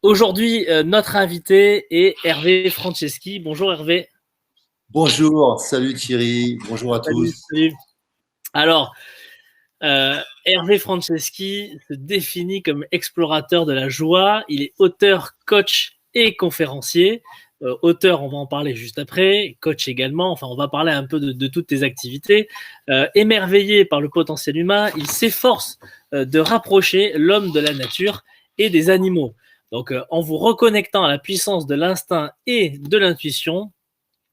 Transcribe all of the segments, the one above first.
Aujourd'hui, notre invité est Hervé Franceschi. Bonjour Hervé. Bonjour, salut Thierry, bonjour à Salut, tous. salut. Alors, Hervé Franceschi se définit comme explorateur de la joie. Il est auteur, coach et conférencier. Auteur, on va en parler juste après. Coach également. Enfin, on va parler un peu de toutes tes activités. Émerveillé par le potentiel humain, il s'efforce de rapprocher l'homme de la nature et des animaux. Donc, en vous reconnectant à la puissance de l'instinct et de l'intuition,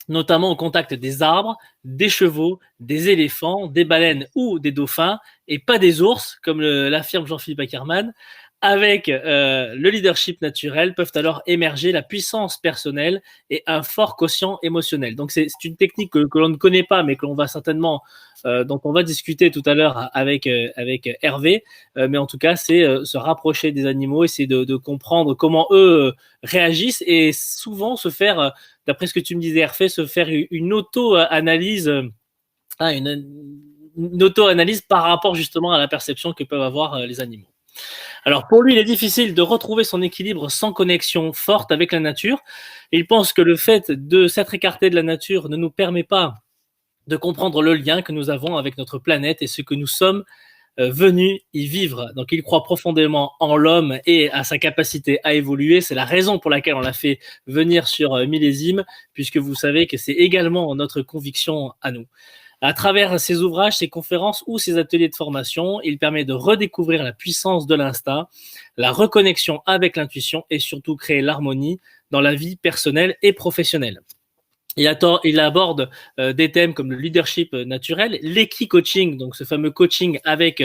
notamment au contact des arbres, des chevaux, des éléphants, des baleines ou des dauphins, et pas des ours, comme l'affirme Jean-Philippe Ackermann. Avec le leadership naturel peuvent alors émerger la puissance personnelle et un fort quotient émotionnel. Donc c'est une technique que l'on ne connaît pas, mais que l'on va certainement, dont on va discuter tout à l'heure avec Hervé. Mais en tout cas, c'est se rapprocher des animaux, essayer de comprendre comment eux réagissent et souvent se faire, d'après ce que tu me disais, Hervé, se faire une auto-analyse, une auto-analyse par rapport justement à la perception que peuvent avoir les animaux. Alors pour lui, il est difficile de retrouver son équilibre sans connexion forte avec la nature. Il pense que le fait de s'être écarté de la nature ne nous permet pas de comprendre le lien que nous avons avec notre planète et ce que nous sommes venus y vivre. Donc il croit profondément en l'homme et à sa capacité à évoluer. C'est la raison pour laquelle on l'a fait venir sur Millésime, puisque vous savez que c'est également notre conviction à nous. À travers ses ouvrages, ses conférences ou ses ateliers de formation, il permet de redécouvrir la puissance de l'instinct, la reconnexion avec l'intuition et surtout créer l'harmonie dans la vie personnelle et professionnelle. Il aborde des thèmes comme le leadership naturel, l'équi-coaching, donc ce fameux coaching avec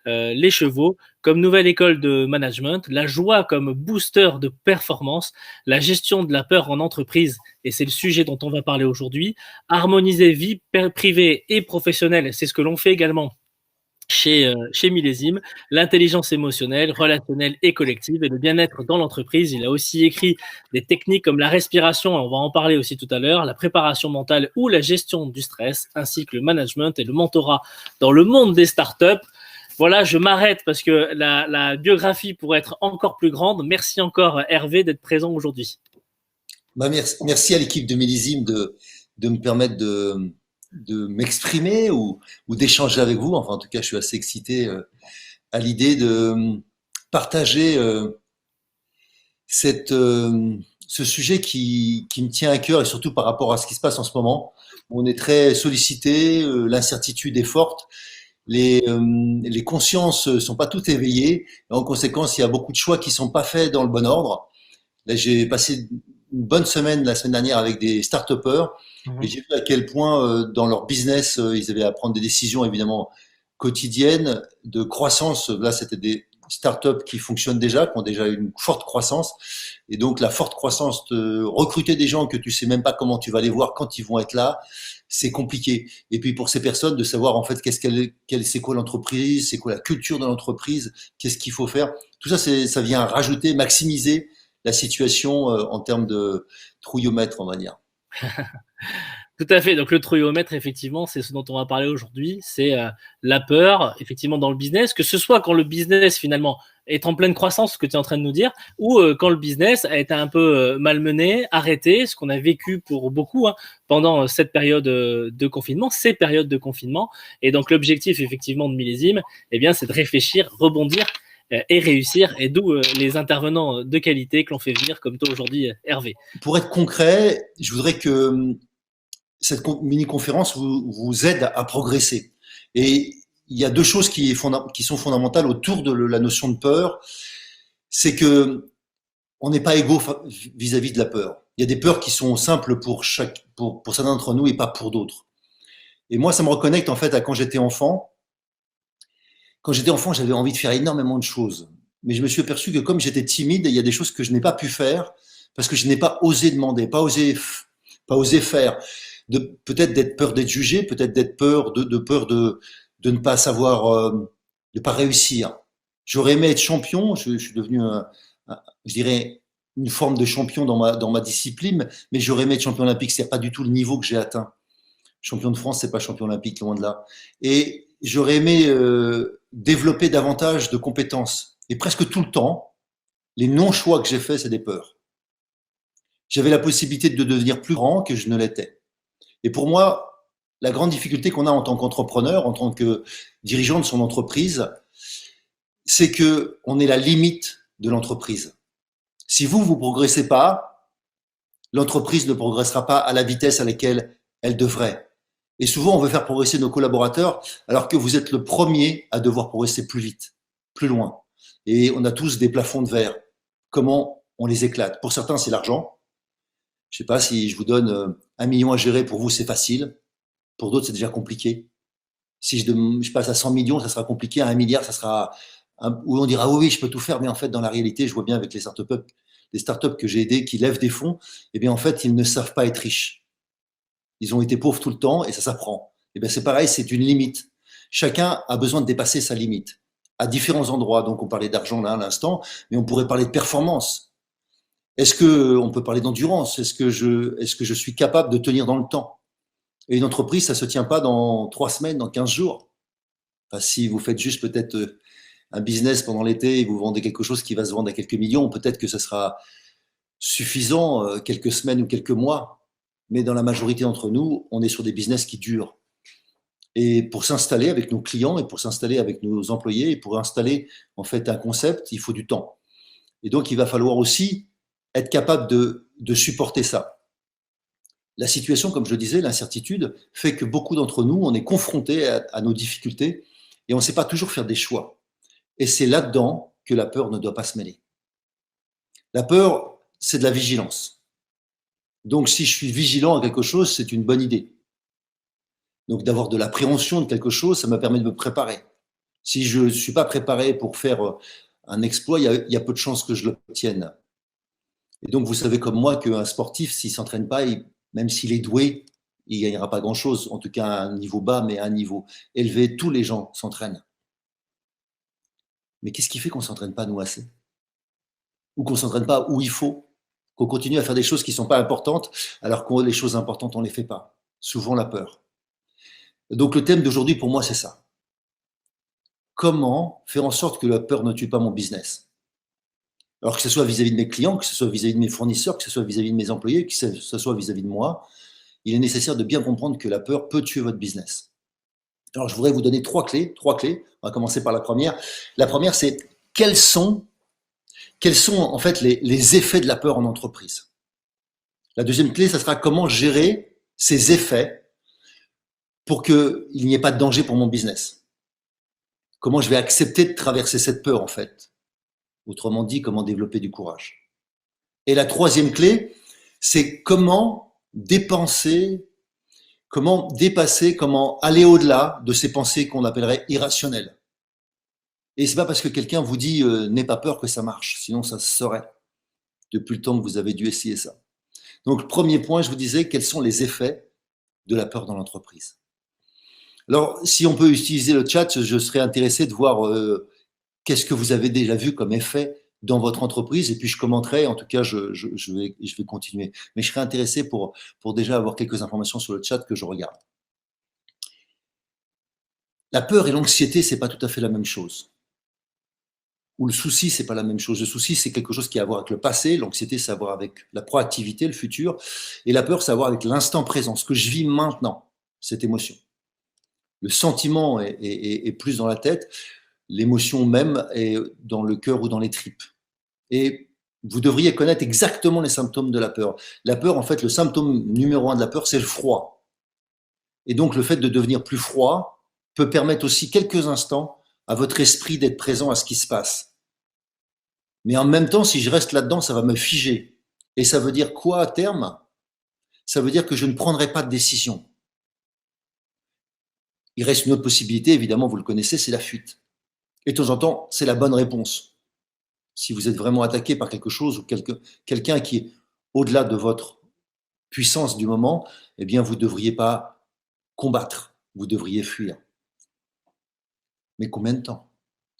les chevaux, comme nouvelle école de management, la joie comme booster de performance, la gestion de la peur en entreprise, et c'est le sujet dont on va parler aujourd'hui, harmoniser vie privée et professionnelle, c'est ce que l'on fait également chez Millésime, l'intelligence émotionnelle, relationnelle et collective et le bien-être dans l'entreprise. Il a aussi écrit des techniques comme la respiration, on va en parler aussi tout à l'heure, la préparation mentale ou la gestion du stress, ainsi que le management et le mentorat dans le monde des startups. Voilà, je m'arrête parce que la biographie pourrait être encore plus grande. Merci encore Hervé d'être présent aujourd'hui. Merci à l'équipe de Millésime de me permettre de m'exprimer ou d'échanger avec vous. Enfin, en tout cas, je suis assez excité à l'idée de partager ce sujet qui me tient à cœur et surtout par rapport à ce qui se passe en ce moment. On est très sollicité, l'incertitude est forte, les consciences sont pas toutes éveillées. Et en conséquence, il y a beaucoup de choix qui sont pas faits dans le bon ordre. Là, j'ai passé une bonne semaine la semaine dernière avec des start-upers et j'ai vu à quel point dans leur business, ils avaient à prendre des décisions évidemment quotidiennes de croissance. Là, c'était des start-up qui fonctionnent déjà, qui ont déjà une forte croissance. Et donc, la forte croissance, recruter des gens que tu sais même pas comment tu vas les voir quand ils vont être là, c'est compliqué. Et puis, pour ces personnes, de savoir en fait c'est quoi l'entreprise, c'est quoi la culture de l'entreprise, qu'est-ce qu'il faut faire. Tout ça, ça vient rajouter, maximiser la situation en termes de trouillomètre, on va dire. Tout à fait. Donc le trouillomètre, effectivement, c'est ce dont on va parler aujourd'hui. C'est la peur, effectivement, dans le business, que ce soit quand le business, finalement, est en pleine croissance, ce que tu es en train de nous dire, ou quand le business a été un peu malmené, arrêté, ce qu'on a vécu pour beaucoup pendant cette période de confinement, ces périodes de confinement. Et donc l'objectif, effectivement, de Millésime, eh bien, c'est de réfléchir, rebondir et réussir, et d'où les intervenants de qualité que l'on fait venir, comme toi aujourd'hui, Hervé. Pour être concret, je voudrais que cette mini-conférence vous aide à progresser. Et il y a deux choses qui sont fondamentales autour de la notion de peur. C'est que on n'est pas égaux vis-à-vis de la peur. Il y a des peurs qui sont simples pour certains d'entre nous et pas pour d'autres. Et moi, ça me reconnecte en fait à quand j'étais enfant. Quand j'étais enfant, j'avais envie de faire énormément de choses. Mais je me suis aperçu que comme j'étais timide, il y a des choses que je n'ai pas pu faire parce que je n'ai pas osé demander, pas osé faire. Peut-être d'être peur d'être jugé, peut-être d'être peur de ne pas savoir, de pas réussir. J'aurais aimé être champion. Je suis devenu je dirais une forme de champion dans ma discipline, mais j'aurais aimé être champion olympique. C'est pas du tout le niveau que j'ai atteint. Champion de France, c'est pas champion olympique, loin de là. Et j'aurais aimé développer davantage de compétences. Et presque tout le temps, Les non-choix que j'ai faits, c'est des peurs. J'avais la possibilité de devenir plus grand que je ne l'étais. Et pour moi, la grande difficulté qu'on a en tant qu'entrepreneur, en tant que dirigeant de son entreprise, c'est que on est la limite de l'entreprise. Si vous progressez pas, l'entreprise ne progressera pas à la vitesse à laquelle elle devrait. Et souvent, on veut faire progresser nos collaborateurs alors que vous êtes le premier à devoir progresser plus vite, plus loin. Et on a tous des plafonds de verre. Comment on les éclate? Pour certains, c'est l'argent. Je sais pas si je vous donne 1 million à gérer, pour vous, c'est facile. Pour d'autres, c'est déjà compliqué. Si je passe à 100 millions, ça sera compliqué. À 1 milliard, ça sera où on dira oui, oui, je peux tout faire. Mais en fait, dans la réalité, je vois bien avec les startups que j'ai aidés qui lèvent des fonds, eh bien, en fait, ils ne savent pas être riches. Ils ont été pauvres tout le temps et ça s'apprend. Eh bien, c'est pareil, c'est une limite. Chacun a besoin de dépasser sa limite à différents endroits. Donc, on parlait d'argent là à l'instant, mais on pourrait parler de performance. Est-ce que on peut parler d'endurance? Est-ce que je suis capable de tenir dans le temps? Et une entreprise, ça se tient pas dans 3 semaines, dans 15 jours. Enfin, si vous faites juste peut-être un business pendant l'été et vous vendez quelque chose qui va se vendre à quelques millions, peut-être que ça sera suffisant quelques semaines ou quelques mois. Mais dans la majorité d'entre nous, on est sur des business qui durent. Et pour s'installer avec nos clients et pour s'installer avec nos employés et pour installer en fait un concept, il faut du temps. Et donc, il va falloir aussi être capable de supporter ça. La situation, comme je le disais, l'incertitude fait que beaucoup d'entre nous, on est confrontés à nos difficultés et on ne sait pas toujours faire des choix. Et c'est là-dedans que la peur ne doit pas se mêler. La peur, c'est de la vigilance. Donc, si je suis vigilant à quelque chose, c'est une bonne idée. Donc, d'avoir de l'appréhension de quelque chose, ça me permet de me préparer. Si je ne suis pas préparé pour faire un exploit, il y a peu de chances que je l'obtienne. Et donc, vous savez comme moi qu'un sportif, s'il ne s'entraîne pas, même s'il est doué, il ne gagnera pas grand-chose. En tout cas, à un niveau bas, mais à un niveau élevé, tous les gens s'entraînent. Mais qu'est-ce qui fait qu'on ne s'entraîne pas, nous, assez? Ou qu'on ne s'entraîne pas où il faut? Qu'on continue à faire des choses qui ne sont pas importantes, alors que les choses importantes, on ne les fait pas. Souvent, la peur. Donc, le thème d'aujourd'hui, pour moi, c'est ça. Comment faire en sorte que la peur ne tue pas mon business? Alors que ce soit vis-à-vis de mes clients, que ce soit vis-à-vis de mes fournisseurs, que ce soit vis-à-vis de mes employés, que ce soit vis-à-vis de moi, il est nécessaire de bien comprendre que la peur peut tuer votre business. Alors, je voudrais vous donner 3 clés. 3 clés. On va commencer par la première. La première, c'est quels sont en fait les effets de la peur en entreprise. La deuxième clé, ça sera comment gérer ces effets pour qu'il n'y ait pas de danger pour mon business. Comment je vais accepter de traverser cette peur, en fait. Autrement dit, comment développer du courage. Et la troisième clé, c'est comment dépasser, comment aller au-delà de ces pensées qu'on appellerait irrationnelles. Et c'est pas parce que quelqu'un vous dit n'aie pas peur que ça marche, sinon ça se saurait depuis le temps que vous avez dû essayer ça. Donc, premier point, je vous disais quels sont les effets de la peur dans l'entreprise. Alors, si on peut utiliser le chat, je serais intéressé de voir qu'est-ce que vous avez déjà vu comme effet dans votre entreprise, et puis je commenterai. En tout cas, je vais continuer. Mais je serais intéressé pour déjà avoir quelques informations sur le chat que je regarde. La peur et l'anxiété, c'est pas tout à fait la même chose. Ou le souci, c'est pas la même chose. Le souci, c'est quelque chose qui a à voir avec le passé. L'anxiété, c'est à voir avec la proactivité, le futur. Et la peur, c'est à voir avec l'instant présent, ce que je vis maintenant, cette émotion. Le sentiment est plus dans la tête, l'émotion même est dans le cœur ou dans les tripes. Et vous devriez connaître exactement les symptômes de la peur. La peur, en fait, le symptôme numéro 1 de la peur, c'est le froid. Et donc, le fait de devenir plus froid peut permettre aussi quelques instants à votre esprit d'être présent à ce qui se passe. Mais en même temps, si je reste là-dedans, ça va me figer. Et ça veut dire quoi à terme? Ça veut dire que je ne prendrai pas de décision. Il reste une autre possibilité, évidemment, vous le connaissez, c'est la fuite. Et de temps en temps, c'est la bonne réponse. Si vous êtes vraiment attaqué par quelque chose ou quelqu'un qui est au-delà de votre puissance du moment, eh bien, vous ne devriez pas combattre, vous devriez fuir. Mais combien de temps?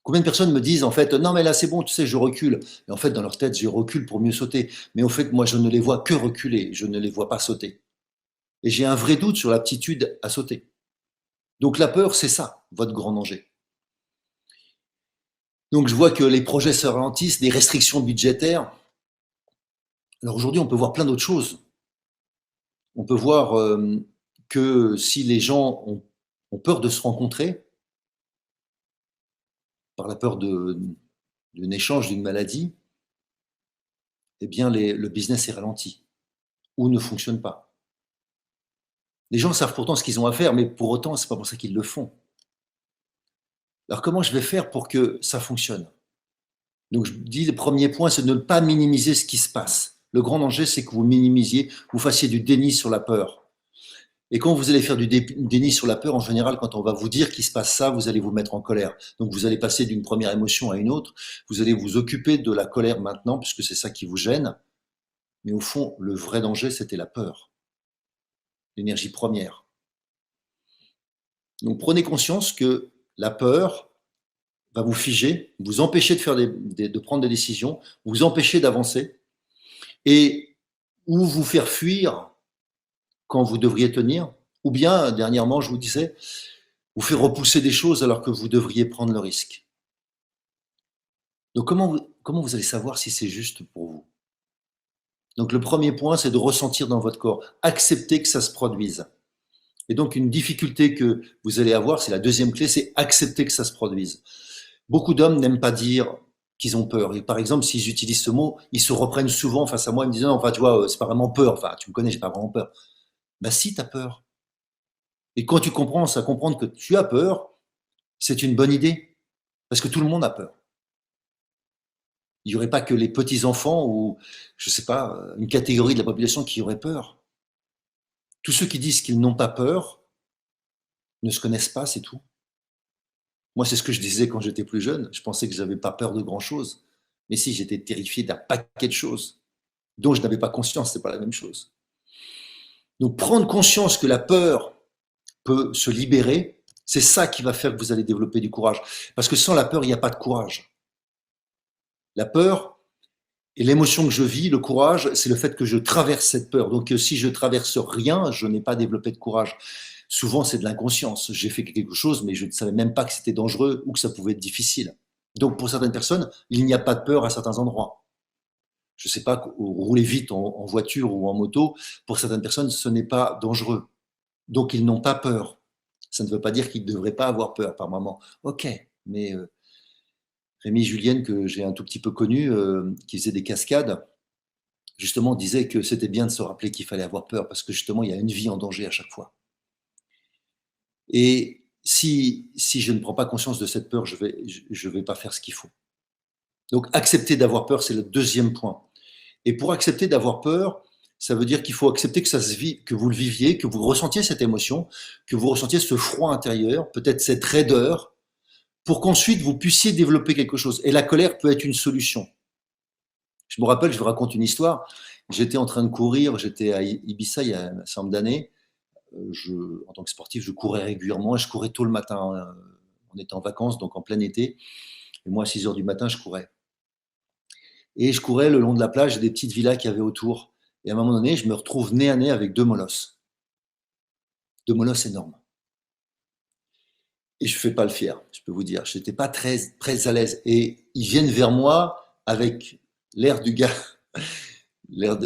Combien de personnes me disent, en fait, non, mais là, c'est bon, tu sais, je recule. Et en fait, dans leur tête, je recule pour mieux sauter. Mais au fait, moi, je ne les vois que reculer, je ne les vois pas sauter. Et j'ai un vrai doute sur l'aptitude à sauter. Donc, la peur, c'est ça, votre grand danger. Donc je vois que les projets se ralentissent, des restrictions budgétaires. Alors aujourd'hui, on peut voir plein d'autres choses. On peut voir que si les gens ont peur de se rencontrer, par la peur d'un échange, d'une maladie, eh bien le business est ralenti ou ne fonctionne pas. Les gens savent pourtant ce qu'ils ont à faire, mais pour autant, c'est pas pour ça qu'ils le font. Alors comment je vais faire pour que ça fonctionne? Donc je dis le premier point, c'est de ne pas minimiser ce qui se passe. Le grand danger, c'est que vous minimisiez, vous fassiez du déni sur la peur. Et quand vous allez faire du déni sur la peur, en général, quand on va vous dire qu'il se passe ça, vous allez vous mettre en colère. Donc vous allez passer d'une première émotion à une autre. Vous allez vous occuper de la colère maintenant, puisque c'est ça qui vous gêne. Mais au fond, le vrai danger, c'était la peur, l'énergie première. Donc prenez conscience que la peur va vous figer, vous empêcher de prendre des décisions, vous empêcher d'avancer, et ou vous faire fuir quand vous devriez tenir, ou bien, dernièrement, je vous disais, vous faire repousser des choses alors que vous devriez prendre le risque. Donc comment vous allez savoir si c'est juste pour vous? Donc le premier point, c'est de ressentir dans votre corps, accepter que ça se produise. Et donc une difficulté que vous allez avoir, c'est la deuxième clé, c'est accepter que ça se produise. Beaucoup d'hommes n'aiment pas dire qu'ils ont peur. Et par exemple, s'ils utilisent ce mot, ils se reprennent souvent face à moi, ils me disent non, enfin tu vois, c'est pas vraiment peur, enfin tu me connais, j'ai pas vraiment peur. Ben si, tu as peur. Et quand tu commences à comprendre que tu as peur, c'est une bonne idée. Parce que tout le monde a peur. Il n'y aurait pas que les petits-enfants ou, je ne sais pas, une catégorie de la population qui aurait peur. Tous ceux qui disent qu'ils n'ont pas peur ne se connaissent pas, c'est tout. Moi, c'est ce que je disais quand j'étais plus jeune. Je pensais que je n'avais pas peur de grand-chose. Mais si, j'étais terrifié d'un paquet de choses dont je n'avais pas conscience, ce n'est pas la même chose. Donc, prendre conscience que la peur peut se libérer, c'est ça qui va faire que vous allez développer du courage. Parce que sans la peur, il n'y a pas de courage. La peur et l'émotion que je vis, le courage, c'est le fait que je traverse cette peur. Donc si je traverse rien, je n'ai pas développé de courage. Souvent, c'est de l'inconscience. J'ai fait quelque chose, mais je ne savais même pas que c'était dangereux ou que ça pouvait être difficile. Donc pour certaines personnes, il n'y a pas de peur à certains endroits. Je ne sais pas, rouler vite en voiture ou en moto, pour certaines personnes, ce n'est pas dangereux. Donc ils n'ont pas peur. Ça ne veut pas dire qu'ils ne devraient pas avoir peur par moment. Ok, mais Rémi Julienne, que j'ai un tout petit peu connu, qui faisait des cascades, justement disait que c'était bien de se rappeler qu'il fallait avoir peur parce que justement, il y a une vie en danger à chaque fois. Et si je ne prends pas conscience de cette peur, je vais pas faire ce qu'il faut. Donc, accepter d'avoir peur, c'est le deuxième point. Et pour accepter d'avoir peur, ça veut dire qu'il faut accepter que ça se vit, que vous le viviez, que vous ressentiez cette émotion, que vous ressentiez ce froid intérieur, peut-être cette raideur, pour qu'ensuite vous puissiez développer quelque chose. Et la colère peut être une solution. Je me rappelle, je vous raconte une histoire. J'étais en train de courir, j'étais à Ibiza il y a un certain nombre d'années. En tant que sportif, je courais régulièrement et je courais tôt le matin. On était en vacances, donc en plein été. Et moi, à 6 heures du matin, je courais. Et je courais le long de la plage et des petites villas qu'il y avait autour. Et à un moment donné, je me retrouve nez à nez avec deux molosses. Deux molosses énormes. Et je ne fais pas le fier, je peux vous dire. Je n'étais pas très à l'aise. Et ils viennent vers moi avec l'air du gars, l'air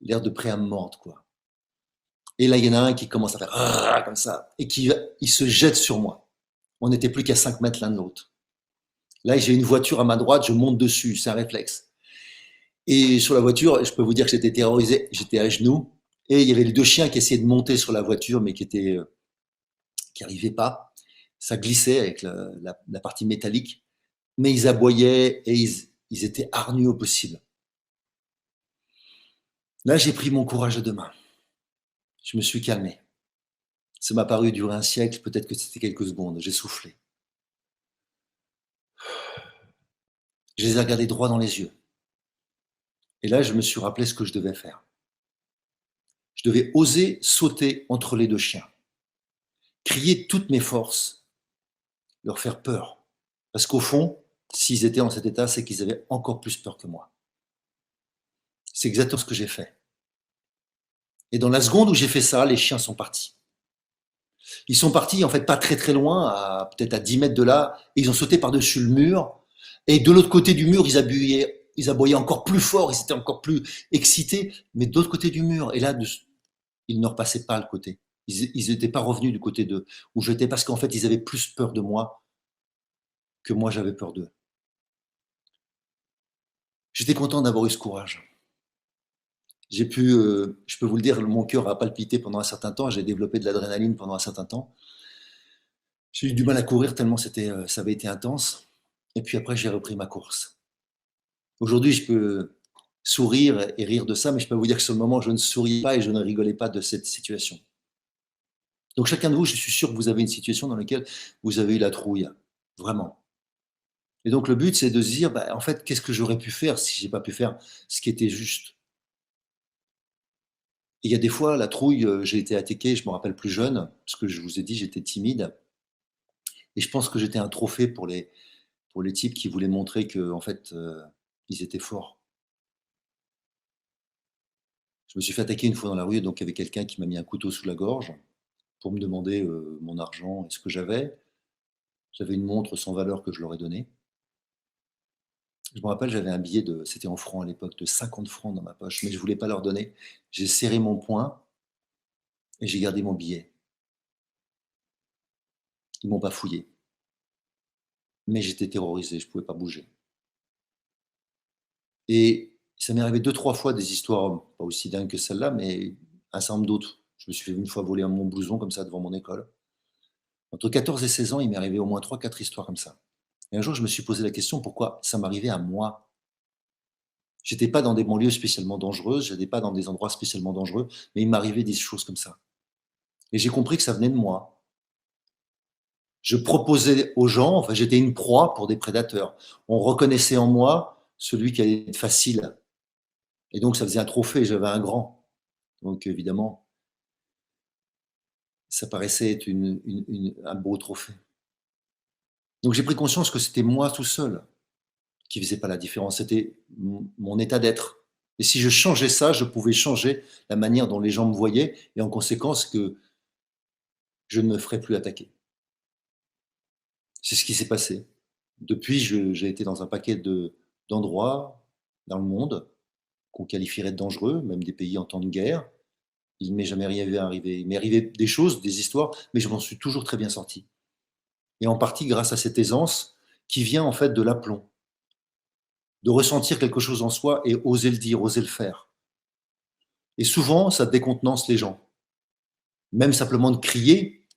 l'air de prêt à me mordre, quoi. Et là, il y en a un qui commence à faire comme ça, et il se jette sur moi. On n'était plus qu'à 5 mètres l'un de l'autre. Là, j'ai une voiture à ma droite, je monte dessus, c'est un réflexe. Et sur la voiture, je peux vous dire que j'étais terrorisé, j'étais à genoux, et il y avait les deux chiens qui essayaient de monter sur la voiture, mais qui n'arrivaient pas. Ça glissait avec la partie métallique, mais ils aboyaient et ils étaient hargneux au possible. Là, j'ai pris mon courage à deux mains. Je me suis calmé. Ça m'a paru durer un siècle, peut-être que c'était quelques secondes. J'ai soufflé. Je les ai regardés droit dans les yeux. Et là, je me suis rappelé ce que je devais faire. Je devais oser sauter entre les deux chiens, crier toutes mes forces, leur faire peur. Parce qu'au fond, s'ils étaient dans cet état, c'est qu'ils avaient encore plus peur que moi. C'est exactement ce que j'ai fait. Et dans la seconde où j'ai fait ça, les chiens sont partis. Ils sont partis, en fait, pas très très loin, peut-être à 10 mètres de là, et ils ont sauté par-dessus le mur. Et de l'autre côté du mur, ils aboyaient encore plus fort, ils étaient encore plus excités, mais de l'autre côté du mur. Et là, ils ne repassaient pas le côté. Ils n'étaient pas revenus du côté où j'étais, parce qu'en fait, ils avaient plus peur de moi que moi, j'avais peur d'eux. J'étais content d'avoir eu ce courage. Je peux vous le dire, mon cœur a palpité pendant un certain temps, j'ai développé de l'adrénaline pendant un certain temps. J'ai eu du mal à courir tellement ça avait été intense. Et puis après, j'ai repris ma course. Aujourd'hui, je peux sourire et rire de ça, mais je peux vous dire que sur le moment, je ne souriais pas et je ne rigolais pas de cette situation. Donc chacun de vous, je suis sûr que vous avez une situation dans laquelle vous avez eu la trouille, vraiment. Et donc le but, c'est de se dire, en fait, qu'est-ce que j'aurais pu faire si j'ai pas pu faire ce qui était juste. Et il y a des fois, la trouille, j'ai été attaqué, je me rappelle plus jeune, parce que je vous ai dit, j'étais timide. Et je pense que j'étais un trophée pour les types qui voulaient montrer que, en fait, ils étaient forts. Je me suis fait attaquer une fois dans la rue, donc il y avait quelqu'un qui m'a mis un couteau sous la gorge pour me demander mon argent et ce que j'avais. J'avais une montre sans valeur que je leur ai donnée. Je me rappelle, j'avais un billet c'était en francs à l'époque, de 50 francs dans ma poche, mais je ne voulais pas leur donner. J'ai serré mon poing et j'ai gardé mon billet. Ils m'ont pas fouillé. Mais j'étais terrorisé, je ne pouvais pas bouger. Et ça m'est arrivé 2, 3 fois des histoires, pas aussi dingues que celle-là, mais un certain nombre d'autres. Je me suis fait une fois voler mon blouson comme ça devant mon école. Entre 14 et 16 ans, il m'est arrivé au moins 3, 4 histoires comme ça. Et un jour, je me suis posé la question pourquoi ça m'arrivait à moi. J'étais pas dans des banlieues spécialement dangereuses, j'étais pas dans des endroits spécialement dangereux, mais il m'arrivait des choses comme ça. Et j'ai compris que ça venait de moi. Je proposais aux gens, enfin j'étais une proie pour des prédateurs. On reconnaissait en moi celui qui allait être facile. Et donc ça faisait un trophée, j'avais un grand. Donc évidemment, ça paraissait être un beau trophée. Donc j'ai pris conscience que c'était moi tout seul qui faisait pas la différence, c'était mon état d'être. Et si je changeais ça, je pouvais changer la manière dont les gens me voyaient et en conséquence que je ne me ferais plus attaquer. C'est ce qui s'est passé. Depuis, j'ai été dans un paquet d'endroits dans le monde qu'on qualifierait de dangereux, même des pays en temps de guerre. Il ne m'est jamais rien arrivé. Il m'est arrivé des choses, des histoires, mais je m'en suis toujours très bien sorti. Et en partie grâce à cette aisance qui vient en fait de l'aplomb, de ressentir quelque chose en soi et oser le dire, oser le faire. Et souvent, ça décontenance les gens. Même simplement de crier,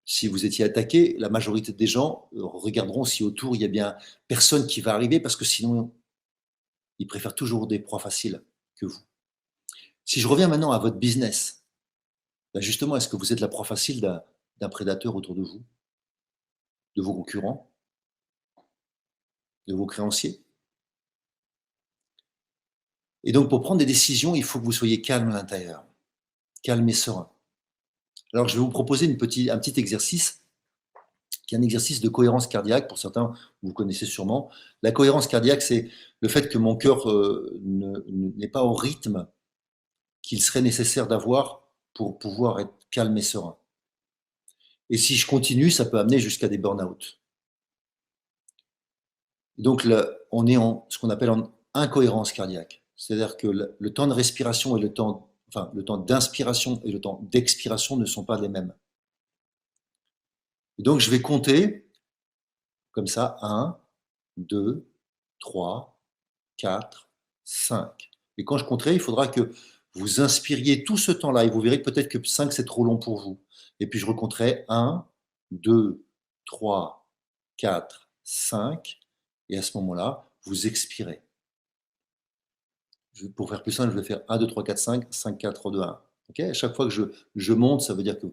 si vous étiez attaqué, la majorité des gens regarderont si autour il y a bien personne qui va arriver parce que sinon, ils préfèrent toujours des proies faciles que vous. Si je reviens maintenant à votre business, justement, est-ce que vous êtes la proie facile d'un prédateur autour de vous, de vos concurrents, de vos créanciers? Et donc, pour prendre des décisions, il faut que vous soyez calme à l'intérieur, calme et serein. Alors, je vais vous proposer un petit exercice, qui est un exercice de cohérence cardiaque. Pour certains, vous connaissez sûrement. La cohérence cardiaque, c'est le fait que mon cœur n'est pas au rythme qu'il serait nécessaire d'avoir pour pouvoir être calme et serein. Et si je continue, ça peut amener jusqu'à des burn-out. Donc, on est en ce qu'on appelle en incohérence cardiaque. C'est-à-dire que le temps de respiration et le temps d'inspiration et le temps d'expiration ne sont pas les mêmes. Et donc, je vais compter comme ça, 1, 2, 3, 4, 5. Et quand je compterai, il faudra que vous inspiriez tout ce temps-là et vous verrez peut-être que 5, c'est trop long pour vous. Et puis, je recompterai 1, 2, 3, 4, 5. Et à ce moment-là, vous expirez. Pour faire plus simple, je vais faire 1, 2, 3, 4, 5, 5, 4, 3, 2, 1. Okay, à chaque fois que je monte, ça veut dire que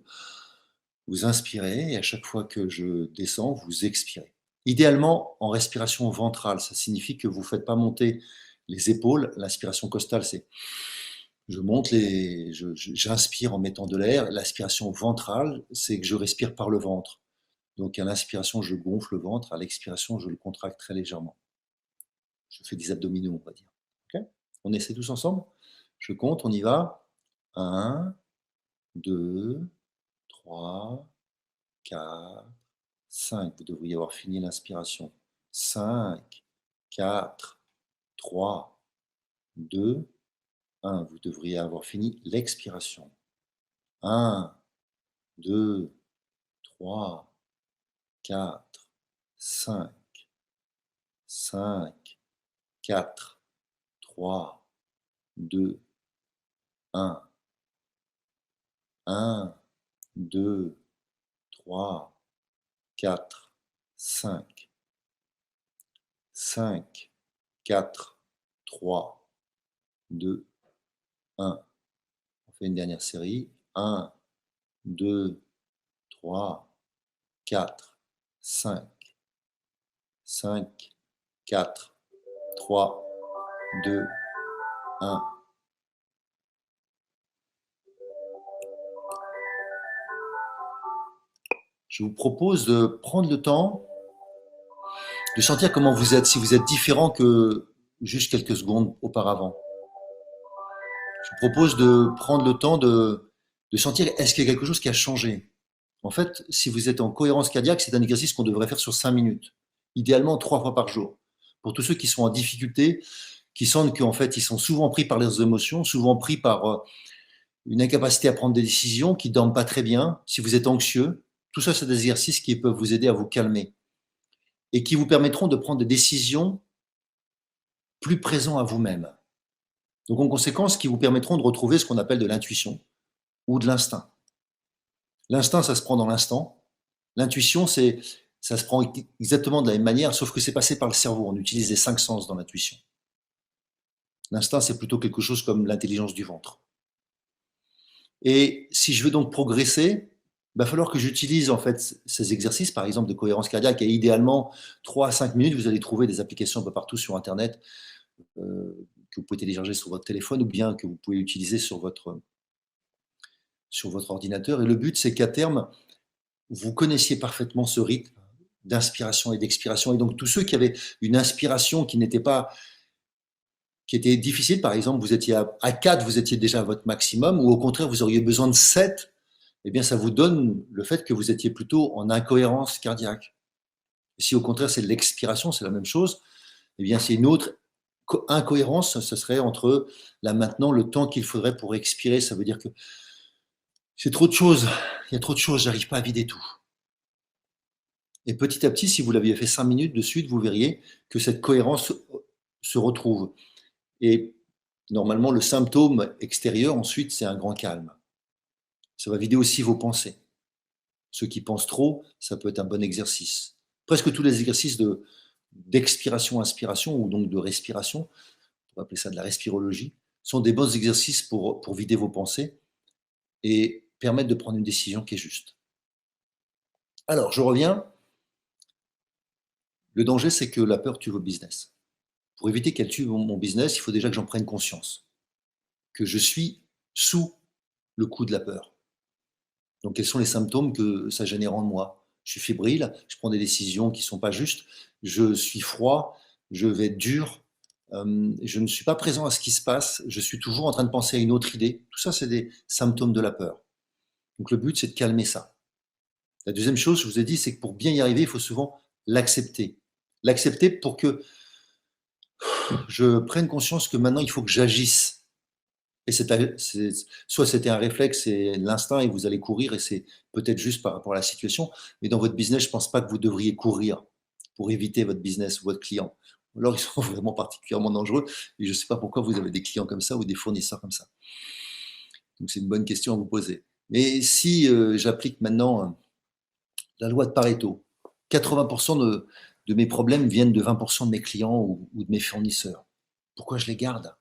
vous inspirez et à chaque fois que je descends, vous expirez. Idéalement, en respiration ventrale, ça signifie que vous ne faites pas monter les épaules. L'inspiration costale, c'est je monte j'inspire en mettant de l'air. L'aspiration ventrale, c'est que je respire par le ventre. Donc à l'inspiration, je gonfle le ventre. À l'expiration, je le contracte très légèrement. Je fais des abdominaux, on va dire. Okay, on essaie tous ensemble. Je compte, on y va. 1, 2, 3, 4, 5. Vous devriez avoir fini l'inspiration. 5, 4, 3, 2, 1. Vous devriez avoir fini l'expiration. 1, 2, 3, 4, 5, 5, 4, 3, 2, 1. 1, 2, 3, 4, 5, 5, 4, 3, 2, 1. On fait une dernière série. 1, 2, 3, 4, 5, 5, 4, 3, 2, 1. Je vous propose de prendre le temps de sentir comment vous êtes, si vous êtes différent que juste quelques secondes auparavant. Je vous propose de prendre le temps de sentir est-ce qu'il y a quelque chose qui a changé. En fait, si vous êtes en cohérence cardiaque, c'est un exercice qu'on devrait faire sur 5 minutes, idéalement 3 fois par jour. Pour tous ceux qui sont en difficulté, qui sentent qu'en fait, ils sont souvent pris par leurs émotions, souvent pris par une incapacité à prendre des décisions, qui ne dorment pas très bien, si vous êtes anxieux, tout ça, c'est des exercices qui peuvent vous aider à vous calmer et qui vous permettront de prendre des décisions plus présents à vous-même. Donc, en conséquence, qui vous permettront de retrouver ce qu'on appelle de l'intuition ou de l'instinct. L'instinct, ça se prend dans l'instant. L'intuition, ça se prend exactement de la même manière, sauf que c'est passé par le cerveau. On utilise les 5 sens dans l'intuition. L'instinct, c'est plutôt quelque chose comme l'intelligence du ventre. Et si je veux donc progresser, il va falloir que j'utilise en fait ces exercices, par exemple de cohérence cardiaque, et idéalement 3 à 5 minutes, vous allez trouver des applications un peu partout sur Internet que vous pouvez télécharger sur votre téléphone ou bien que vous pouvez utiliser sur votre ordinateur. Et le but, c'est qu'à terme, vous connaissiez parfaitement ce rythme d'inspiration et d'expiration. Et donc, tous ceux qui avaient une inspiration qui était difficile, par exemple, vous étiez à 4, vous étiez déjà à votre maximum, ou au contraire, vous auriez besoin de 7, eh bien, ça vous donne le fait que vous étiez plutôt en incohérence cardiaque. Et si au contraire, c'est de l'expiration, c'est la même chose, eh bien, c'est une autre incohérence, ce serait entre là maintenant le temps qu'il faudrait pour expirer. Ça veut dire que c'est trop de choses, il y a trop de choses, j'arrive pas à vider tout. Et petit à petit, si vous l'aviez fait 5 minutes de suite, vous verriez que cette cohérence se retrouve. Et normalement, le symptôme extérieur, ensuite, c'est un grand calme. Ça va vider aussi vos pensées. Ceux qui pensent trop, ça peut être un bon exercice. Presque tous les exercices d'expiration, inspiration, ou donc de respiration, on va appeler ça de la respirologie, sont des bons exercices pour vider vos pensées et permettre de prendre une décision qui est juste. Alors, je reviens. Le danger, c'est que la peur tue votre business. Pour éviter qu'elle tue mon business, il faut déjà que j'en prenne conscience, que je suis sous le coup de la peur. Donc, quels sont les symptômes que ça génère en moi? Je suis fébrile, je prends des décisions qui ne sont pas justes, je suis froid, je vais être dur, je ne suis pas présent à ce qui se passe, je suis toujours en train de penser à une autre idée. Tout ça, c'est des symptômes de la peur. Donc, le but, c'est de calmer ça. La deuxième chose, je vous ai dit, c'est que pour bien y arriver, il faut souvent l'accepter. L'accepter pour que je prenne conscience que maintenant, il faut que j'agisse. Et soit c'était un réflexe et l'instinct et vous allez courir et c'est peut-être juste par rapport à la situation. Mais dans votre business, je ne pense pas que vous devriez courir pour éviter votre business ou votre client. Alors, ils sont vraiment particulièrement dangereux. Et je ne sais pas pourquoi vous avez des clients comme ça ou des fournisseurs comme ça. Donc, c'est une bonne question à vous poser. Mais si j'applique maintenant la loi de Pareto, 80% de mes problèmes viennent de 20% de mes clients ou de mes fournisseurs. Pourquoi je les garde?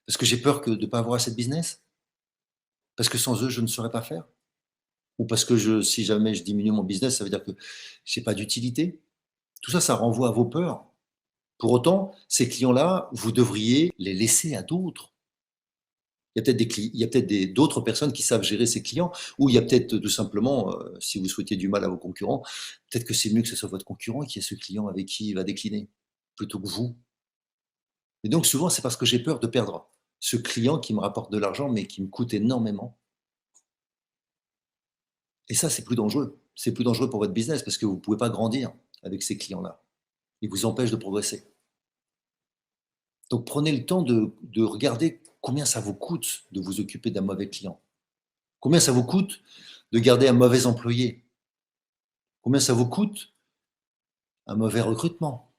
Parce que j'ai peur de ne pas avoir assez de business? Parce que sans eux, je ne saurais pas faire? Ou parce que si jamais je diminue mon business, ça veut dire que je n'ai pas d'utilité? Tout ça, ça renvoie à vos peurs. Pour autant, ces clients-là, vous devriez les laisser à d'autres. Il y a peut-être d'autres personnes qui savent gérer ces clients, ou il y a peut-être tout simplement, si vous souhaitez du mal à vos concurrents, peut-être que c'est mieux que ce soit votre concurrent qui ait ce client avec qui il va décliner, plutôt que vous. Et donc souvent, c'est parce que j'ai peur de perdre ce client qui me rapporte de l'argent, mais qui me coûte énormément. Et ça, c'est plus dangereux. C'est plus dangereux pour votre business parce que vous ne pouvez pas grandir avec ces clients-là. Ils vous empêchent de progresser. Donc prenez le temps de regarder combien ça vous coûte de vous occuper d'un mauvais client. Combien ça vous coûte de garder un mauvais employé. Combien ça vous coûte un mauvais recrutement.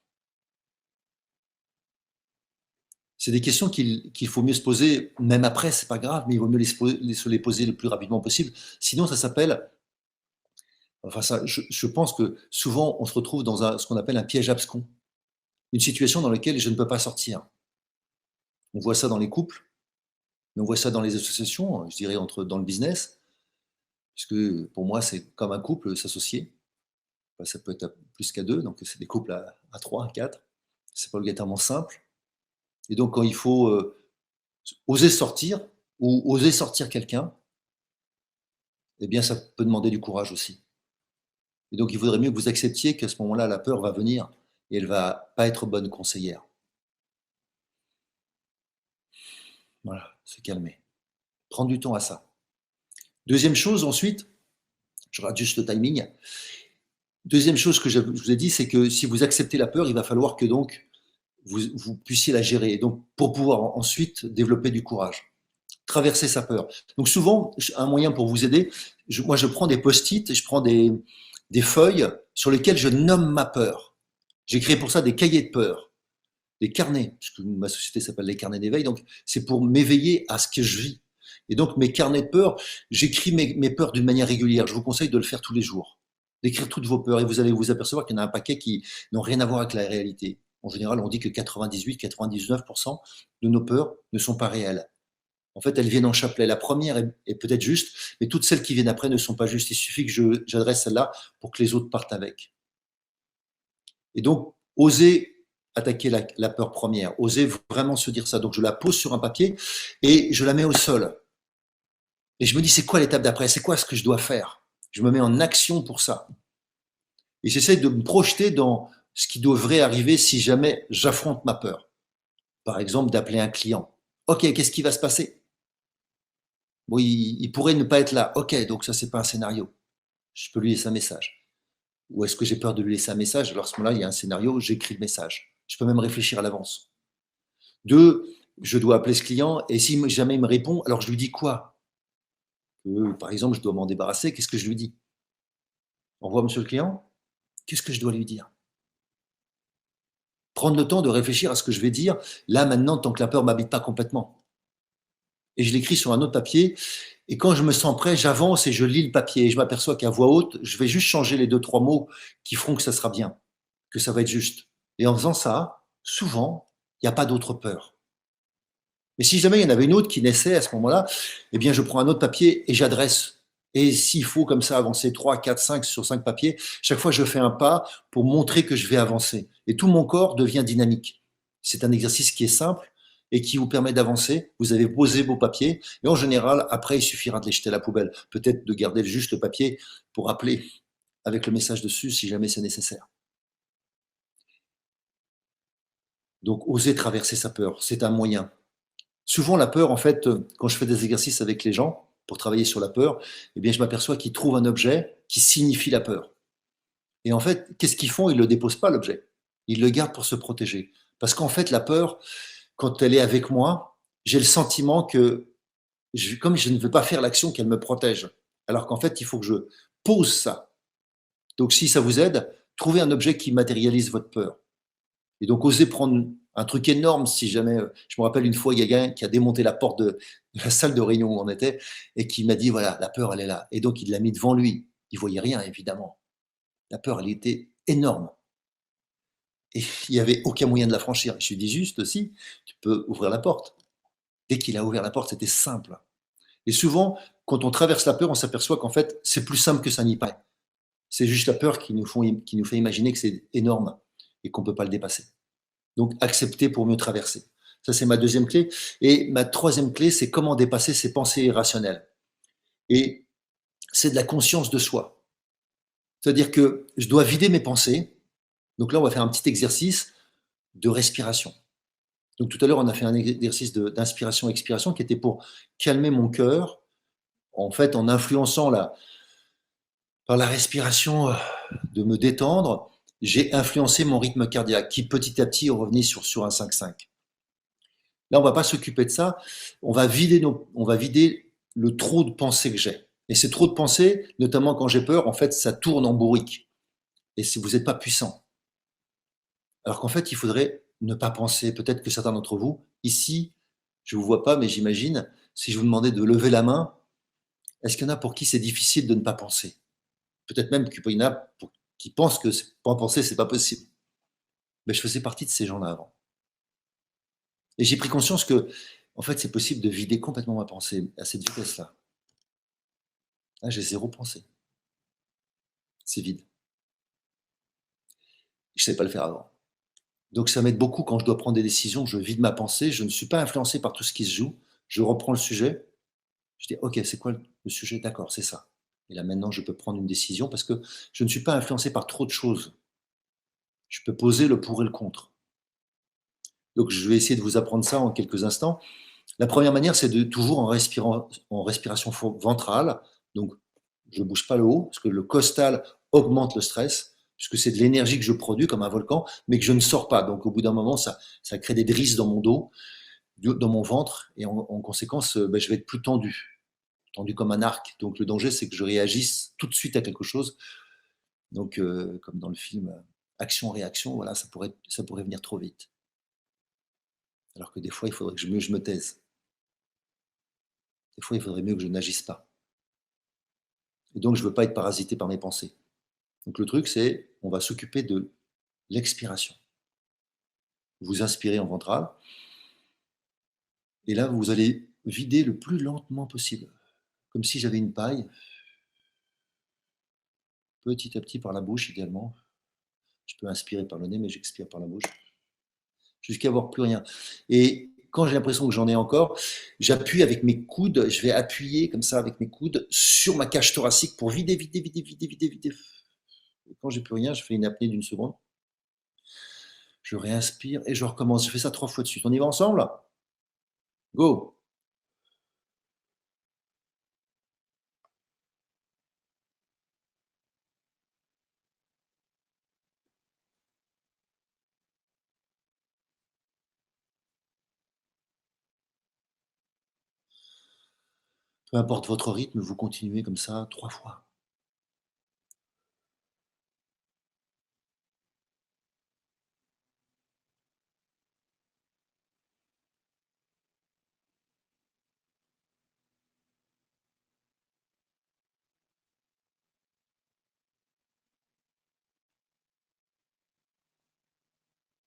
C'est des questions qu'il faut mieux se poser, même après, c'est pas grave, mais il vaut mieux se les poser le plus rapidement possible. Sinon, ça s'appelle, enfin ça, je pense que souvent on se retrouve dans ce qu'on appelle un piège abscon, une situation dans laquelle je ne peux pas sortir. On voit ça dans les couples, mais on voit ça dans les associations, je dirais dans le business, puisque pour moi c'est comme un couple s'associer. Enfin, ça peut être plus qu'à deux, donc c'est des couples à trois, à quatre. C'est pas obligatoirement simple. Et donc quand il faut oser sortir ou oser sortir quelqu'un, eh bien ça peut demander du courage aussi. Et donc il vaudrait mieux que vous acceptiez qu'à ce moment-là, la peur va venir et elle va pas être bonne conseillère. Voilà, se calmer. Prendre du temps à ça. Deuxième chose ensuite, je rate juste le timing. Deuxième chose que je vous ai dit, c'est que si vous acceptez la peur, il va falloir que donc vous puissiez la gérer. Et donc pour pouvoir ensuite développer du courage, traverser sa peur. Donc souvent, un moyen pour vous aider, moi je prends des post-it, je prends des feuilles sur lesquelles je nomme ma peur. J'ai créé pour ça des cahiers de peur, des carnets, puisque ma société s'appelle les carnets d'éveil, donc c'est pour m'éveiller à ce que je vis. Et donc mes carnets de peur, j'écris mes peurs d'une manière régulière. Je vous conseille de le faire tous les jours, d'écrire toutes vos peurs, et vous allez vous apercevoir qu'il y en a un paquet qui n'ont rien à voir avec la réalité. En général, on dit que 98-99% de nos peurs ne sont pas réelles. En fait, elles viennent en chapelet. La première est peut-être juste, mais toutes celles qui viennent après ne sont pas justes. Il suffit que j'adresse celle-là pour que les autres partent avec. Et donc, oser attaquer la peur première, oser vraiment se dire ça. Donc, je la pose sur un papier et je la mets au sol. Et je me dis, c'est quoi l'étape d'après? C'est quoi ce que je dois faire? Je me mets en action pour ça. Et j'essaie de me projeter dans ce qui devrait arriver si jamais j'affronte ma peur. Par exemple, d'appeler un client. OK, qu'est-ce qui va se passer? Bon, il pourrait ne pas être là. OK, donc ça, c'est pas un scénario. Je peux lui laisser un message. Ou est-ce que j'ai peur de lui laisser un message? Alors à ce moment-là, il y a un scénario, j'écris le message. Je peux même réfléchir à l'avance. Deux, je dois appeler ce client et si jamais il me répond, alors je lui dis quoi? Par exemple, je dois m'en débarrasser, qu'est-ce que je lui dis? Au revoir, monsieur le client. Qu'est-ce que je dois lui dire? Prendre le temps de réfléchir à ce que je vais dire, là, maintenant, tant que la peur ne m'habite pas complètement. Et je l'écris sur un autre papier. Et quand je me sens prêt, j'avance et je lis le papier. Et je m'aperçois qu'à voix haute, je vais juste changer les 2-3 mots qui feront que ça sera bien, que ça va être juste. Et en faisant ça, souvent, il n'y a pas d'autre peur. Mais si jamais il y en avait une autre qui naissait à ce moment-là, eh bien, je prends un autre papier et j'adresse. Et s'il faut comme ça avancer 3, 4, 5 sur 5 papiers, chaque fois je fais un pas pour montrer que je vais avancer. Et tout mon corps devient dynamique. C'est un exercice qui est simple et qui vous permet d'avancer. Vous avez posé vos papiers et en général, après, il suffira de les jeter à la poubelle. Peut-être de garder juste le papier pour appeler avec le message dessus si jamais c'est nécessaire. Donc, oser traverser sa peur, c'est un moyen. Souvent, la peur, en fait, quand je fais des exercices avec les gens pour travailler sur la peur, eh bien, je m'aperçois qu'ils trouvent un objet qui signifie la peur. Et en fait, qu'est-ce qu'ils font? Ils ne le déposent pas, l'objet. Ils le gardent pour se protéger. Parce qu'en fait, la peur, quand elle est avec moi, j'ai le sentiment que, comme je ne veux pas faire l'action, qu'elle me protège. Alors qu'en fait, il faut que je pose ça. Donc, si ça vous aide, trouvez un objet qui matérialise votre peur. Et donc, oser prendre un truc énorme, si jamais, je me rappelle une fois, il y a quelqu'un qui a démonté la porte de la salle de réunion où on était et qui m'a dit, voilà, la peur, elle est là. Et donc, il l'a mis devant lui. Il voyait rien, évidemment. La peur, elle était énorme. Et il n'y avait aucun moyen de la franchir. Je lui dis juste aussi, tu peux ouvrir la porte. Dès qu'il a ouvert la porte, c'était simple. Et souvent, quand on traverse la peur, on s'aperçoit qu'en fait, c'est plus simple que ça n'y paraît. C'est juste la peur qui nous fait imaginer que c'est énorme et qu'on ne peut pas le dépasser. Donc, accepter pour mieux traverser. Ça, c'est ma deuxième clé. Et ma troisième clé, c'est comment dépasser ses pensées irrationnelles. Et c'est de la conscience de soi. C'est-à-dire que je dois vider mes pensées. Donc là, on va faire un petit exercice de respiration. Donc tout à l'heure, on a fait un exercice d'inspiration-expiration qui était pour calmer mon cœur, en fait, en influençant par la respiration, de me détendre, j'ai influencé mon rythme cardiaque qui petit à petit est revenu sur un 5-5. Là, on va pas s'occuper de ça. On va vider le trop de pensées que j'ai. Et ces trop de pensées, notamment quand j'ai peur, en fait, ça tourne en bourrique. Et si vous n'êtes pas puissant. Alors qu'en fait, il faudrait ne pas penser. Peut-être que certains d'entre vous, ici, je ne vous vois pas, mais j'imagine, si je vous demandais de lever la main, est-ce qu'il y en a pour qui c'est difficile de ne pas penser? Peut-être même qu'il y en a qui pensent que pas penser, c'est pas possible. Mais je faisais partie de ces gens-là avant. Et j'ai pris conscience que, en fait, c'est possible de vider complètement ma pensée à cette vitesse-là. Là, j'ai zéro pensée. C'est vide. Je ne savais pas le faire avant. Donc ça m'aide beaucoup quand je dois prendre des décisions, je vide ma pensée, je ne suis pas influencé par tout ce qui se joue, je reprends le sujet, je dis ok, c'est quoi le sujet? D'accord, c'est ça. Et là maintenant, je peux prendre une décision parce que je ne suis pas influencé par trop de choses. Je peux poser le pour et le contre. Donc je vais essayer de vous apprendre ça en quelques instants. La première manière, c'est de toujours en respirant en respiration ventrale. Donc je ne bouge pas le haut parce que le costal augmente le stress puisque c'est de l'énergie que je produis comme un volcan, mais que je ne sors pas. Donc au bout d'un moment, ça crée des drisses dans mon dos, dans mon ventre, et en conséquence, je vais être plus tendu comme un arc. Donc le danger, c'est que je réagisse tout de suite à quelque chose. Donc comme dans le film Action-réaction, voilà, ça pourrait venir trop vite. Alors que des fois, il faudrait que je me taise. Des fois, il faudrait mieux que je n'agisse pas. Et donc, je ne veux pas être parasité par mes pensées. Donc le truc, c'est, on va s'occuper de l'expiration. Vous inspirez en ventral, et là, vous allez vider le plus lentement possible, comme si j'avais une paille, petit à petit par la bouche, idéalement. Je peux inspirer par le nez, mais j'expire par la bouche, jusqu'à avoir plus rien. Et quand j'ai l'impression que j'en ai encore, j'appuie avec mes coudes, je vais appuyer comme ça avec mes coudes sur ma cage thoracique pour vider, vider, vider, vider, vider, vider. Et quand j'ai plus rien, je fais une apnée d'une seconde. Je réinspire et je recommence. Je fais ça 3 fois de suite. On y va ensemble? Go! Peu importe votre rythme, vous continuez comme ça 3 fois.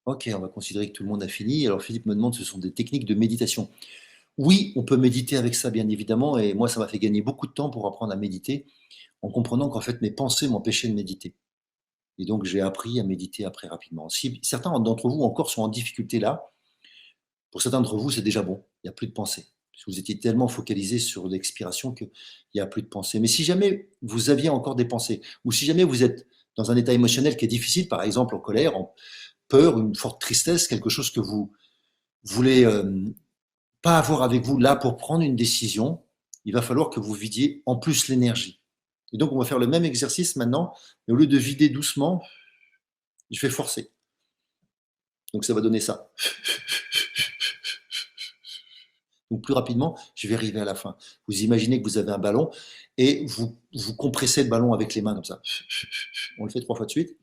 Ok, on va considérer que tout le monde a fini. Alors Philippe me demande, ce sont des techniques de méditation. Oui, on peut méditer avec ça, bien évidemment, et moi, ça m'a fait gagner beaucoup de temps pour apprendre à méditer, en comprenant qu'en fait, mes pensées m'empêchaient de méditer. Et donc, j'ai appris à méditer après rapidement. Si certains d'entre vous encore sont en difficulté là, pour certains d'entre vous, c'est déjà bon, il n'y a plus de pensée. Parce que vous étiez tellement focalisé sur l'expiration qu'il n'y a plus de pensée. Mais si jamais vous aviez encore des pensées, ou si jamais vous êtes dans un état émotionnel qui est difficile, par exemple en colère, en peur, une forte tristesse, quelque chose que vous voulez pas avoir avec vous là pour prendre une décision, il va falloir que vous vidiez en plus l'énergie. Et donc, on va faire le même exercice maintenant, mais au lieu de vider doucement, je vais forcer. Donc, ça va donner ça. Donc, plus rapidement, je vais arriver à la fin. Vous imaginez que vous avez un ballon et vous compressez le ballon avec les mains comme ça. On le fait 3 fois de suite.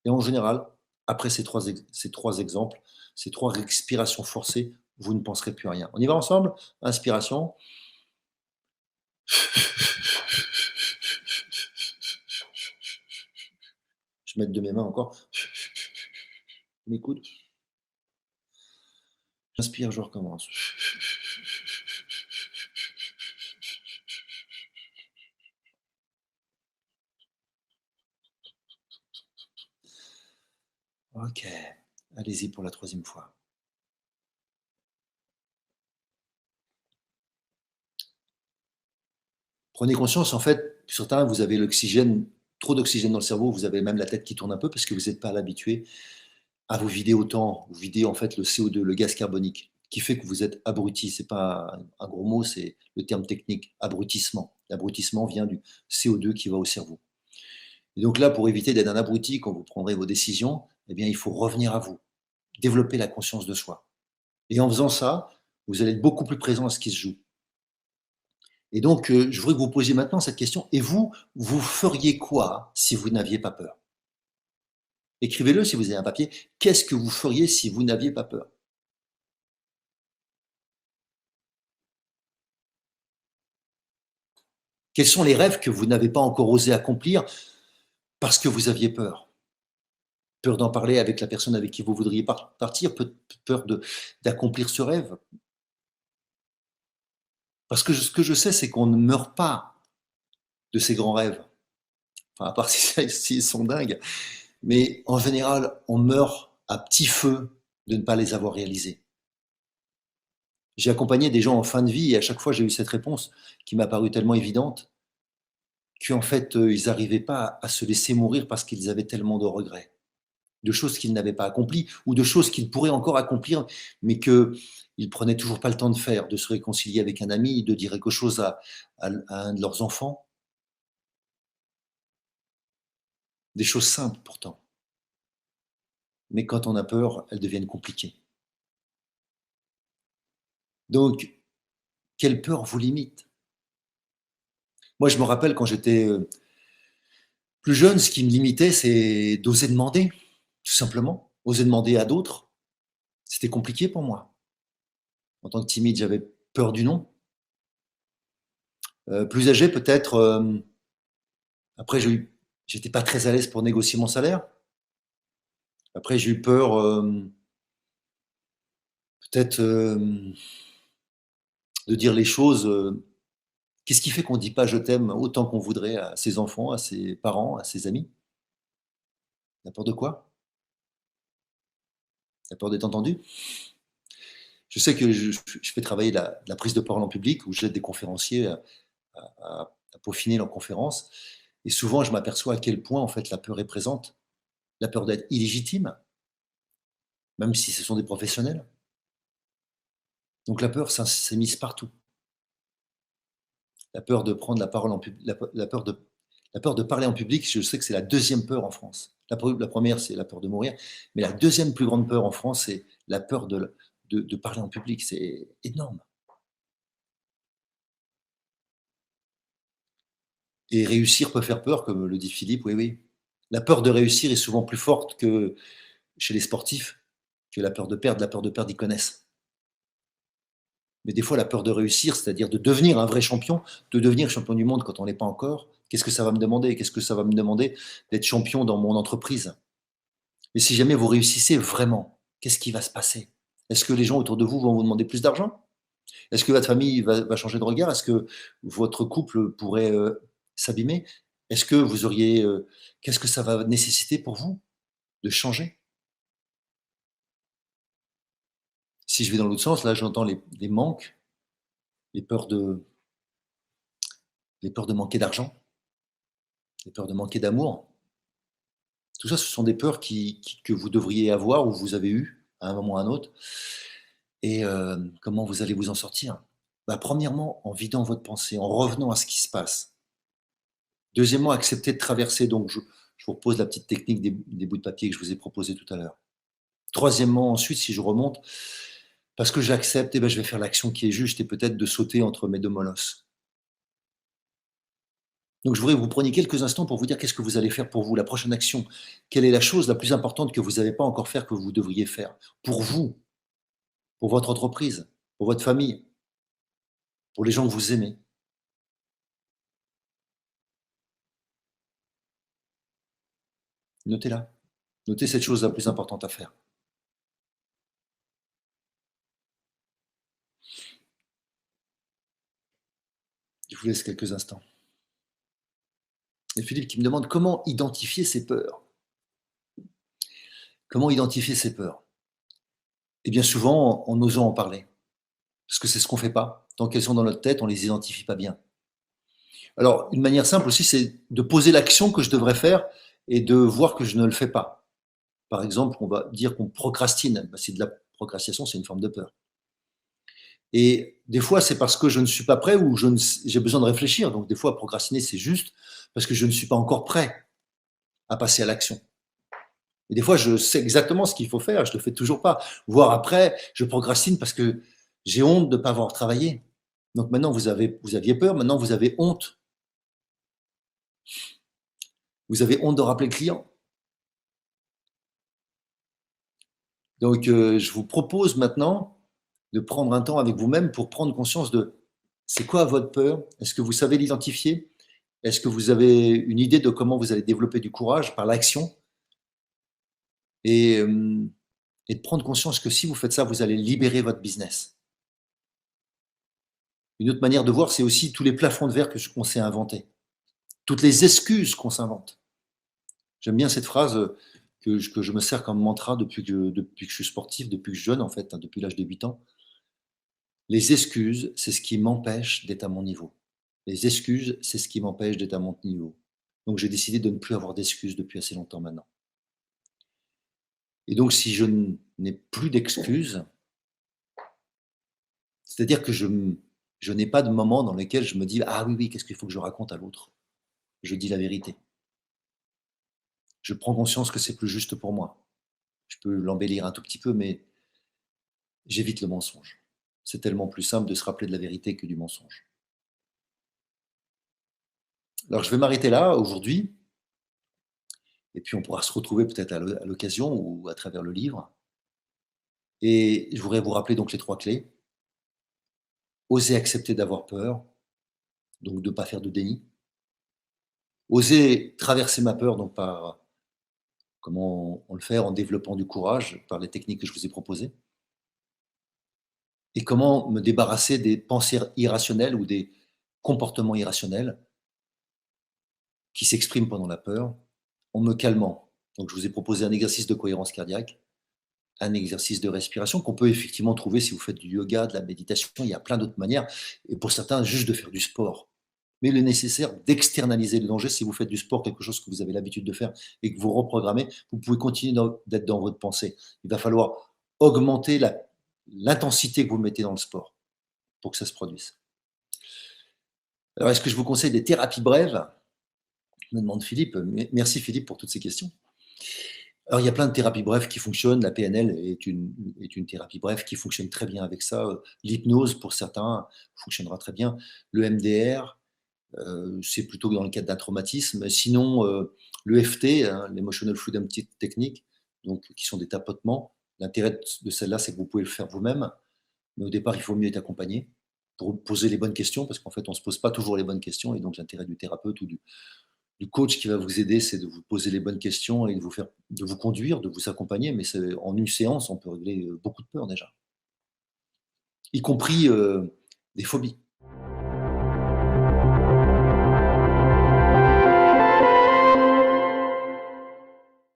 Et en général, après ces trois exemples, ces 3 respirations forcées, vous ne penserez plus à rien. On y va ensemble? Inspiration. Je mets de mes mains encore. Mes coudes. J'inspire, je recommence. Ok, allez-y pour la 3e fois. Prenez conscience, en fait, certains, vous avez l'oxygène, trop d'oxygène dans le cerveau, vous avez même la tête qui tourne un peu parce que vous n'êtes pas l'habitué à vous vider autant. Vous videz en fait le CO2, le gaz carbonique, qui fait que vous êtes abruti. C'est pas un gros mot, c'est le terme technique, abrutissement. L'abrutissement vient du CO2 qui va au cerveau. Et donc là, pour éviter d'être un abruti quand vous prendrez vos décisions, eh bien, il faut revenir à vous, développer la conscience de soi. Et en faisant ça, vous allez être beaucoup plus présent à ce qui se joue. Et donc, je voudrais que vous posiez maintenant cette question. Et vous, vous feriez quoi si vous n'aviez pas peur? Écrivez-le si vous avez un papier. Qu'est-ce que vous feriez si vous n'aviez pas peur? Quels sont les rêves que vous n'avez pas encore osé accomplir parce que vous aviez peur? Peur d'en parler avec la personne avec qui vous voudriez partir, peur d'accomplir ce rêve. Parce que ce que je sais, c'est qu'on ne meurt pas de ces grands rêves. Enfin, à part s'ils sont dingues. Mais en général, on meurt à petit feu de ne pas les avoir réalisés. J'ai accompagné des gens en fin de vie et à chaque fois, j'ai eu cette réponse qui m'a paru tellement évidente qu'en fait, ils n'arrivaient pas à se laisser mourir parce qu'ils avaient tellement de regrets, de choses qu'ils n'avaient pas accomplies ou de choses qu'ils pourraient encore accomplir, mais qu'ils ne prenaient toujours pas le temps de faire, de se réconcilier avec un ami, de dire quelque chose à un de leurs enfants. Des choses simples pourtant. Mais quand on a peur, elles deviennent compliquées. Donc, quelle peur vous limite? Moi, je me rappelle quand j'étais plus jeune, ce qui me limitait, c'est d'oser demander, tout simplement. Oser demander à d'autres, c'était compliqué pour moi. En tant que timide, j'avais peur du non. Plus âgé, peut-être, après, j'étais pas très à l'aise pour négocier mon salaire. Après, j'ai eu peur, peut-être, de dire les choses. Qu'est-ce qui fait qu'on ne dit pas je t'aime autant qu'on voudrait à ses enfants, à ses parents, à ses amis? La peur de quoi? La peur d'être entendu? Je sais que je fais travailler la prise de parole en public où j'aide des conférenciers à peaufiner leurs conférences. Et souvent, je m'aperçois à quel point en fait la peur est présente. La peur d'être illégitime, même si ce sont des professionnels. Donc la peur, ça s'immisce partout. La peur de prendre la parole en public, la peur de parler en public, je sais que c'est la deuxième peur en France. La première, c'est la peur de mourir, mais la deuxième plus grande peur en France, c'est la peur de parler en public. C'est énorme. Et réussir peut faire peur, comme le dit Philippe, oui, oui. La peur de réussir est souvent plus forte que chez les sportifs, que la peur de perdre, ils connaissent. Mais des fois, la peur de réussir, c'est-à-dire de devenir un vrai champion, de devenir champion du monde quand on n'est pas encore, qu'est-ce que ça va me demander? Qu'est-ce que ça va me demander d'être champion dans mon entreprise? Mais si jamais vous réussissez vraiment, qu'est-ce qui va se passer? Est-ce que les gens autour de vous vont vous demander plus d'argent? Est-ce que votre famille va changer de regard? Est-ce que votre couple pourrait s'abîmer? Est-ce que vous auriez... qu'est-ce que ça va nécessiter pour vous de changer? Si je vais dans l'autre sens, là j'entends les manques, les peurs de, les peurs de manquer d'argent, les peurs de manquer d'amour. Tout ça, ce sont des peurs que vous devriez avoir ou vous avez eues à un moment ou à un autre. Et comment vous allez vous en sortir? Bah, premièrement, en vidant votre pensée, en revenant à ce qui se passe. Deuxièmement, accepter de traverser. Donc, je vous repose la petite technique des bouts de papier que je vous ai proposé tout à l'heure. Troisièmement, ensuite, si je remonte, parce que j'accepte, eh ben, je vais faire l'action qui est juste et peut-être de sauter entre mes deux molosses. Donc, je voudrais que vous preniez quelques instants pour vous dire qu'est-ce que vous allez faire pour vous, la prochaine action. Quelle est la chose la plus importante que vous n'avez pas encore fait, que vous devriez faire pour vous, pour votre entreprise, pour votre famille, pour les gens que vous aimez. Notez-la. Notez cette chose la plus importante à faire. Je vous laisse quelques instants. Et Philippe qui me demande comment identifier ses peurs. Comment identifier ses peurs? Et bien souvent, en osant en parler. Parce que c'est ce qu'on ne fait pas. Tant qu'elles sont dans notre tête, on ne les identifie pas bien. Alors, une manière simple aussi, c'est de poser l'action que je devrais faire et de voir que je ne le fais pas. Par exemple, on va dire qu'on procrastine. C'est de la procrastination, c'est une forme de peur. Et des fois, c'est parce que je ne suis pas prêt ou j'ai besoin de réfléchir. Donc, des fois, procrastiner, c'est juste parce que je ne suis pas encore prêt. à passer à l'action. Et des fois, je sais exactement ce qu'il faut faire, je ne le fais toujours pas. Voire après, je procrastine parce que j'ai honte de ne pas avoir travaillé. Donc maintenant, vous aviez peur, maintenant vous avez honte. Vous avez honte de rappeler le client. Donc, je vous propose maintenant de prendre un temps avec vous-même pour prendre conscience de c'est quoi votre peur? Est-ce que vous savez l'identifier? Est-ce que vous avez une idée de comment vous allez développer du courage par l'action? Et, et de prendre conscience que si vous faites ça, vous allez libérer votre business. Une autre manière de voir, c'est aussi tous les plafonds de verre qu'on s'est inventés, toutes les excuses qu'on s'invente. J'aime bien cette phrase que je me sers comme mantra depuis que je suis sportif, depuis que je suis jeune en fait, hein, depuis l'âge de 8 ans. Les excuses, c'est ce qui m'empêche d'être à mon niveau. Les excuses, c'est ce qui m'empêche d'être à mon niveau. Donc j'ai décidé de ne plus avoir d'excuses depuis assez longtemps maintenant. Et donc si je n'ai plus d'excuses, c'est-à-dire que je n'ai pas de moment dans lequel je me dis ah oui, oui, qu'est-ce qu'il faut que je raconte à l'autre? Je dis la vérité. Je prends conscience que c'est plus juste pour moi. Je peux l'embellir un tout petit peu, mais j'évite le mensonge. C'est tellement plus simple de se rappeler de la vérité que du mensonge. Alors je vais m'arrêter là aujourd'hui, et puis on pourra se retrouver peut-être à l'occasion ou à travers le livre. Et je voudrais vous rappeler donc les 3 clés. Oser accepter d'avoir peur, donc de ne pas faire de déni. Oser traverser ma peur, donc par comment on le fait en développant du courage, par les techniques que je vous ai proposées. Et comment me débarrasser des pensées irrationnelles ou des comportements irrationnels qui s'expriment pendant la peur en me calmant. Donc je vous ai proposé un exercice de cohérence cardiaque, un exercice de respiration qu'on peut effectivement trouver si vous faites du yoga, de la méditation, il y a plein d'autres manières, et pour certains, juste de faire du sport. Mais il est nécessaire d'externaliser le danger si vous faites du sport, quelque chose que vous avez l'habitude de faire et que vous reprogrammez, vous pouvez continuer d'être dans votre pensée. Il va falloir augmenter l'intensité que vous mettez dans le sport pour que ça se produise. Alors, est-ce que je vous conseille des thérapies brèves? Me demande Philippe. Merci Philippe pour toutes ces questions. Alors, il y a plein de thérapies brèves qui fonctionnent. La PNL est une thérapie brève qui fonctionne très bien avec ça. L'hypnose, pour certains, fonctionnera très bien. Le MDR, c'est plutôt dans le cadre d'un traumatisme. Sinon, l'EFT, hein, l'Emotional Freedom Technique, donc, qui sont des tapotements. L'intérêt de celle-là, c'est que vous pouvez le faire vous-même. Mais au départ, il faut mieux être accompagné pour poser les bonnes questions, parce qu'en fait, on ne se pose pas toujours les bonnes questions. Et donc, l'intérêt du thérapeute ou du coach qui va vous aider, c'est de vous poser les bonnes questions et de vous conduire, de vous accompagner. Mais en une séance, on peut régler beaucoup de peurs déjà, y compris des phobies.